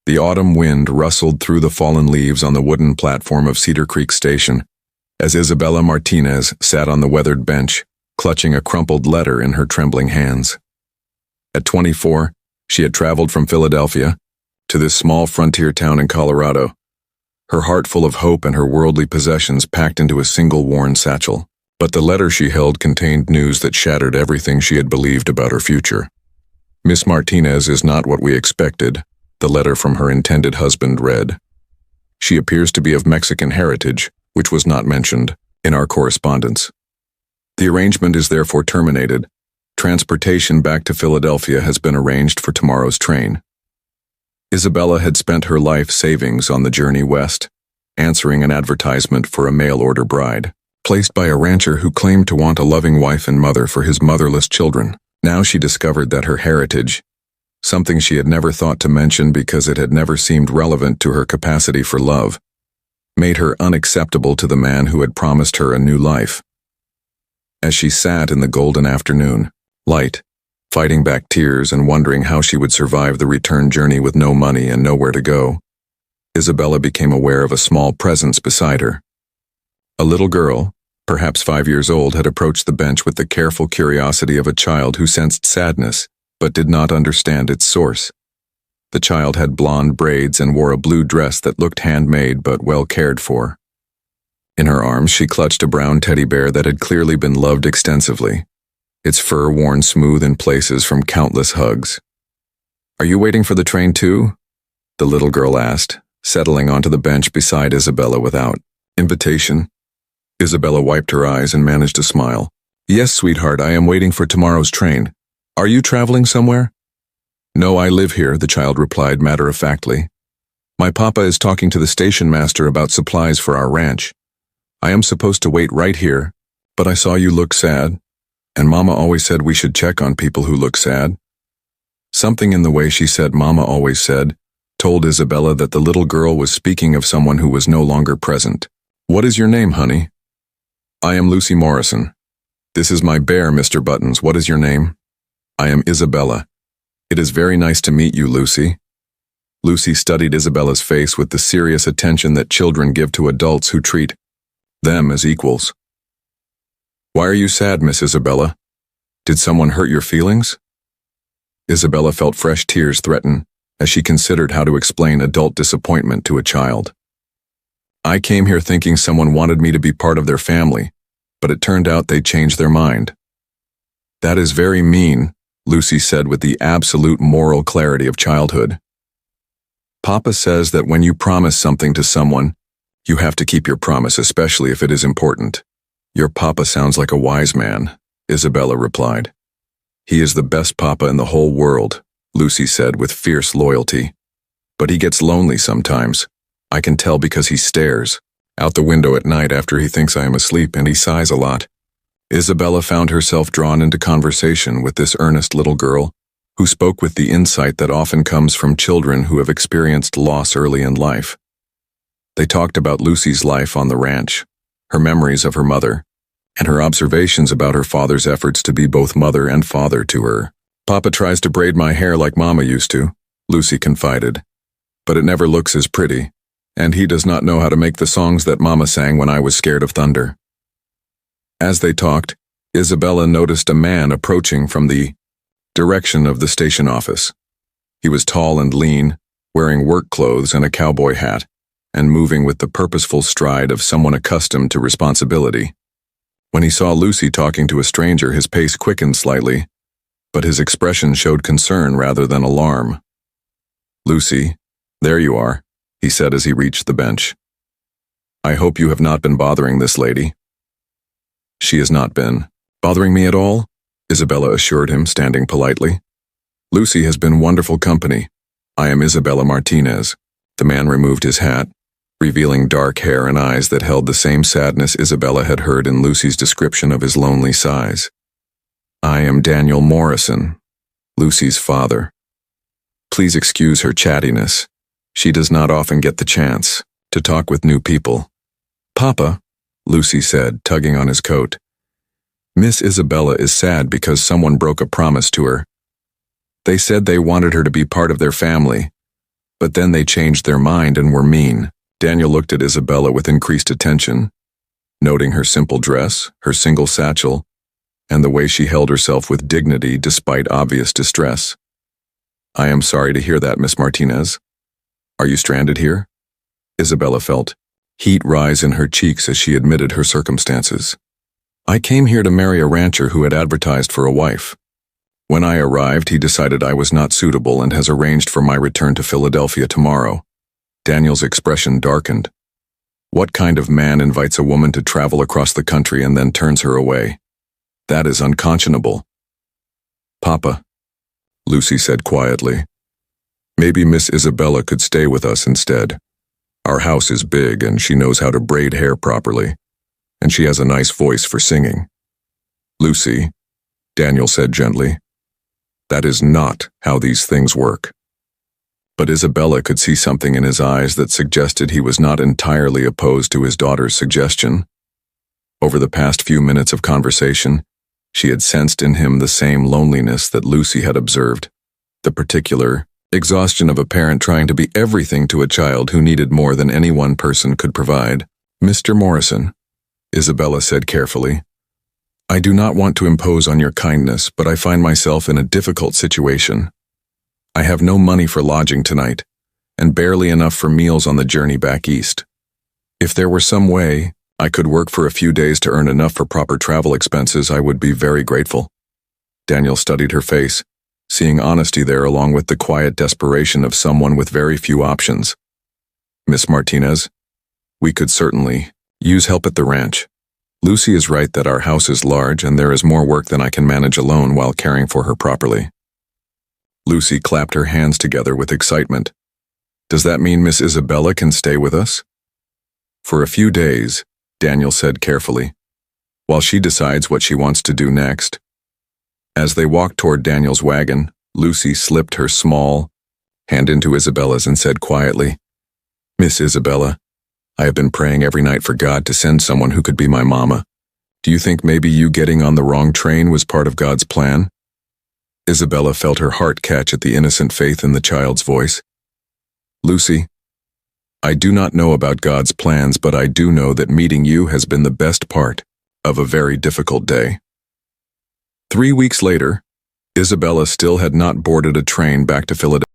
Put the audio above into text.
The autumn wind rustled through the fallen leaves on the wooden platform of Cedar Creek Station, as Isabella Martinez sat on the weathered bench, clutching a crumpled letter in her trembling hands. At 24, she had traveled from Philadelphia to this small frontier town in Colorado, her heart full of hope and her worldly possessions packed into a single worn satchel. But the letter she held contained news that shattered everything she had believed about her future. "Miss Martinez is not what we expected," the letter from her intended husband read. "She appears to be of Mexican heritage, which was not mentioned in our correspondence. The arrangement is therefore terminated. Transportation back to Philadelphia has been arranged for tomorrow's train." Isabella had spent her life savings on the journey west, answering an advertisement for a mail-order bride, placed by a rancher who claimed to want a loving wife and mother for his motherless children. Now she discovered that her heritage, something she had never thought to mention because it had never seemed relevant to her capacity for love, made her unacceptable to the man who had promised her a new life. As she sat in the golden afternoon light, fighting back tears and wondering how she would survive the return journey with no money and nowhere to go, Isabella became aware of a small presence beside her. A little girl, perhaps 5 years old, had approached the bench with the careful curiosity of a child who sensed sadness but did not understand its source. The child had blonde braids and wore a blue dress that looked handmade but well cared for. In her arms she clutched a brown teddy bear that had clearly been loved extensively, its fur worn smooth in places from countless hugs. "Are you waiting for the train too?" the little girl asked, settling onto the bench beside Isabella without invitation. Isabella wiped her eyes and managed a smile. "Yes, sweetheart, I am waiting for tomorrow's train. Are you traveling somewhere?" "No, I live here," the child replied matter-of-factly. "My papa is talking to the station master about supplies for our ranch. I am supposed to wait right here, but I saw you look sad, and Mama always said we should check on people who look sad." Something in the way she said "Mama always said" told Isabella that the little girl was speaking of someone who was no longer present. "What is your name, honey?" "I am Lucy Morrison." "This is my bear, Mr. Buttons. What is your name?" "I am Isabella." "It is very nice to meet you, Lucy." Lucy studied Isabella's face with the serious attention that children give to adults who treat them as equals. "Why are you sad, Miss Isabella? Did someone hurt your feelings?" Isabella felt fresh tears threaten as she considered how to explain adult disappointment to a child. "I came here thinking someone wanted me to be part of their family, but it turned out they changed their mind." "That is very mean," Lucy said with the absolute moral clarity of childhood. "Papa says that when you promise something to someone, you have to keep your promise, especially if it is important." "Your papa sounds like a wise man," Isabella replied. "He is the best papa in the whole world," Lucy said with fierce loyalty. "But he gets lonely sometimes. I can tell because he stares out the window at night after he thinks I am asleep, and he sighs a lot." Isabella found herself drawn into conversation with this earnest little girl, who spoke with the insight that often comes from children who have experienced loss early in life. They talked about Lucy's life on the ranch, her memories of her mother, and her observations about her father's efforts to be both mother and father to her. "Papa tries to braid my hair like Mama used to," Lucy confided, "but it never looks as pretty, and he does not know how to make the songs that Mama sang when I was scared of thunder." As they talked, Isabella noticed a man approaching from the direction of the station office. He was tall and lean, wearing work clothes and a cowboy hat, and moving with the purposeful stride of someone accustomed to responsibility. When he saw Lucy talking to a stranger, his pace quickened slightly, but his expression showed concern rather than alarm. "Lucy, there you are," he said as he reached the bench. "I hope you have not been bothering this lady." "She has not been bothering me at all," Isabella assured him, standing politely. "Lucy has been wonderful company. I am Isabella Martinez." The man removed his hat, revealing dark hair and eyes that held the same sadness Isabella had heard in Lucy's description of his lonely sighs. "I am Daniel Morrison, Lucy's father. Please excuse her chattiness. She does not often get the chance to talk with new people." "Papa," Lucy said, tugging on his coat, "Miss Isabella is sad because someone broke a promise to her. They said they wanted her to be part of their family, But then they changed their mind and were mean. Daniel looked at Isabella with increased attention, noting her simple dress, her single satchel, and the way she held herself with dignity despite obvious distress. "I am sorry to hear that, Miss Martinez. Are you stranded here?" Isabella felt heat rise in her cheeks as she admitted her circumstances. "I came here to marry a rancher who had advertised for a wife. When I arrived, he decided I was not suitable and has arranged for my return to Philadelphia tomorrow." Daniel's expression darkened. What kind of man invites a woman to travel across the country and then turns her away? That is unconscionable. "Papa," Lucy said quietly, "maybe Miss Isabella could stay with us instead. Our house is big and she knows how to braid hair properly, and she has a nice voice for singing." "Lucy," Daniel said gently, "that is not how these things work." But Isabella could see something in his eyes that suggested he was not entirely opposed to his daughter's suggestion. Over the past few minutes of conversation, she had sensed in him the same loneliness that Lucy had observed, the particular exhaustion of a parent trying to be everything to a child who needed more than any one person could provide. "Mr. Morrison," Isabella said carefully, "I do not want to impose on your kindness, but I find myself in a difficult situation. I have no money for lodging tonight, and barely enough for meals on the journey back east. If there were some way I could work for a few days to earn enough for proper travel expenses, I would be very grateful." Daniel studied her face, seeing honesty there along with the quiet desperation of someone with very few options. "Miss Martinez, we could certainly use help at the ranch. Lucy is right that our house is large and there is more work than I can manage alone while caring for her properly." Lucy clapped her hands together with excitement. "Does that mean Miss Isabella can stay with us?" "For a few days," Daniel said carefully, "while she decides what she wants to do next." As they walked toward Daniel's wagon, Lucy slipped her small hand into Isabella's and said quietly, "Miss Isabella, I have been praying every night for God to send someone who could be my mama. Do you think maybe you getting on the wrong train was part of God's plan?" Isabella felt her heart catch at the innocent faith in the child's voice. "Lucy, I do not know about God's plans, but I do know that meeting you has been the best part of a very difficult day." 3 weeks later, Isabella still had not boarded a train back to Philadelphia.